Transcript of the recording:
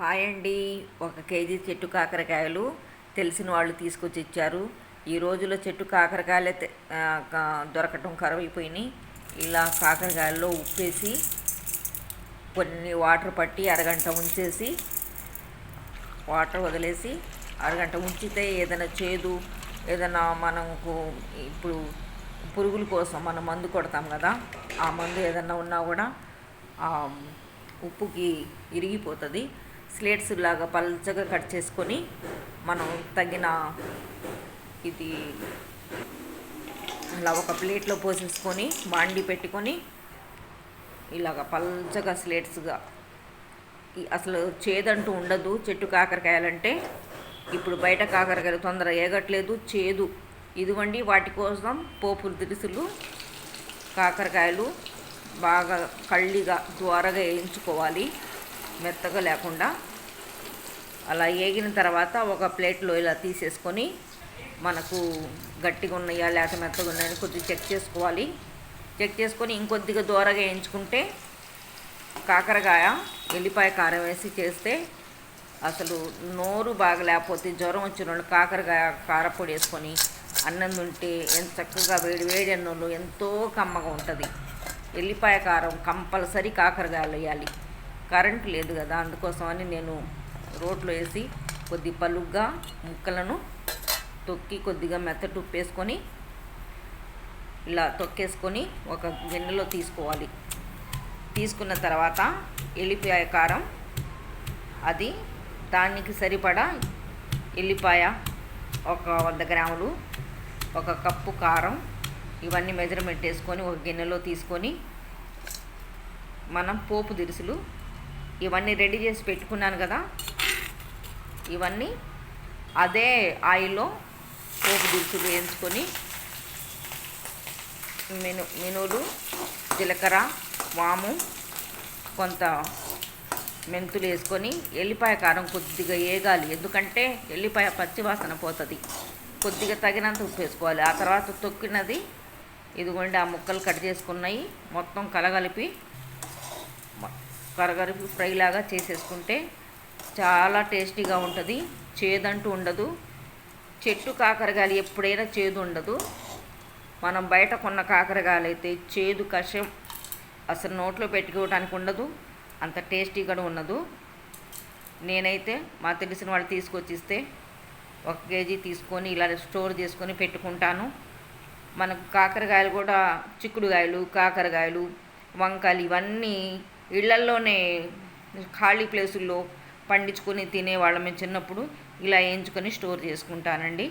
Hi అండి. 1 KG చెట్టు కాకరకాయలు తెలిసిన వాళ్ళు తీసుకొచ్చి ఇచ్చారు. ఈ రోజుల్లో చెట్టు కాకరకాయలే దొరకటం కరువైపోయినాయి. ఇలా కాకరకాయల్లో ఉప్పేసి కొన్ని వాటర్ పట్టి అరగంట ఉంచేసి వాటర్ వదిలేసి అరగంట ఉంచితే ఏదైనా చేదు, ఏదైనా మనకు ఇప్పుడు పురుగుల కోసం మనం మందు కొడతాం కదా, ఆ మందు ఏదన్నా ఉన్నా కూడా ఉప్పుకి ఇరిగిపోతుంది. స్లేట్స్ లాగా పల్చగా కట్ చేసుకొని మనం తగిన ఇది అలా ఒక ప్లేట్లో పోసేసుకొని బాండి పెట్టుకొని ఇలాగ పల్చగా స్లేట్స్గా అసలు చేదంటూ ఉండదు చెట్టు కాకరకాయలంటే. ఇప్పుడు బయట కాకరకాయలు తొందర ఏగట్లేదు, చేదు. ఇదిగోండి వాటి కోసం పోపు దినుసులు కాకరకాయలు బాగా కళ్ళిగా త్వరగా వేయించుకోవాలి, మెత్తగా లేకుండా. అలా వేగిన తర్వాత ఒక ప్లేట్లో ఇలా తీసేసుకొని మనకు గట్టిగా ఉన్నాయా లేకపోతే మెత్తగా ఉన్నాయని కొద్దిగా చెక్ చేసుకోవాలి. చెక్ చేసుకొని ఇంకొద్దిగా దూరగా వేయించుకుంటే కాకరకాయ ఎల్లిపాయ కారం వేసి చేస్తే అసలు నోరు బాగా లేకపోతే జ్వరం వచ్చిన వాళ్ళు కాకరకాయ కారపొడి వేసుకొని అన్నం తింటే ఎంత చక్కగా వేడి వేడి అన్నంలో ఎంతో కమ్మగా ఉంటుంది. ఎల్లిపాయ కారం కంపల్సరీ కాకరకాయలు వేయాలి. కరెంటు లేదు కదా, అందుకోసమని నేను రోట్లో వేసి కొద్ది పలుగ్గా ముక్కలను తొక్కి కొద్దిగా మెత్తటి ఉప్పు వేసుకొని ఇలా తొక్కేసుకొని ఒక గిన్నెలో తీసుకోవాలి. తీసుకున్న తర్వాత ఎల్లిపాయ కారం, అది దానికి సరిపడా ఎల్లిపాయ, ఒక 100 గ్రాములు, 1 కప్పు కారం, ఇవన్నీ మెజర్మెంట్ వేసుకొని ఒక గిన్నెలో తీసుకొని మనం పోపు దినుసులు ఇవన్నీ రెడీ చేసి పెట్టుకున్నాను కదా, ఇవన్నీ అదే ఆయిల్లో పోపు దినుసులు వేయించుకొని మినువులు, జీలకర్ర, వాము, కొంత మెంతులు వేసుకొని ఎల్లిపాయ కారం కొద్దిగా వేగాలి, ఎందుకంటే ఎల్లిపాయ పచ్చివాసన పోతుంది. కొద్దిగా తగినంత ఉప్పు వేసుకోవాలి. ఆ తర్వాత తొక్కినది ఇదిగోండి ఆ ముక్కలు కట్ చేసుకున్నాయి మొత్తం కలగలిపి ఫ్రైలాగా చేసేసుకుంటే చాలా టేస్టీగా ఉంటుంది. చేదంటూ ఉండదు. చెట్టు కాకరకాయలు ఎప్పుడైనా చేదు ఉండదు. మనం బయట కొన్న కాకరకాయలు అయితే చేదు కషం అసలు నోట్లో పెట్టుకోవడానికి ఉండదు, అంత టేస్టీగా ఉండదు. నేనైతే మా తెలిసిన వాళ్ళు తీసుకొచ్చిస్తే 1 కేజీ తీసుకొని ఇలా స్టోర్ చేసుకొని పెట్టుకుంటాను. మనకు కాకరకాయలు కూడా చిక్కుడుకాయలు, కాకరకాయలు, వంకాయలు ఇవన్నీ ఇళ్లల్లోనే ఖాళీ ప్లేసుల్లో పండించుకొని తినేవాళ్ళం. మేము చిన్నప్పుడు ఇలా వేయించుకొని స్టోర్ చేసుకుంటానండి.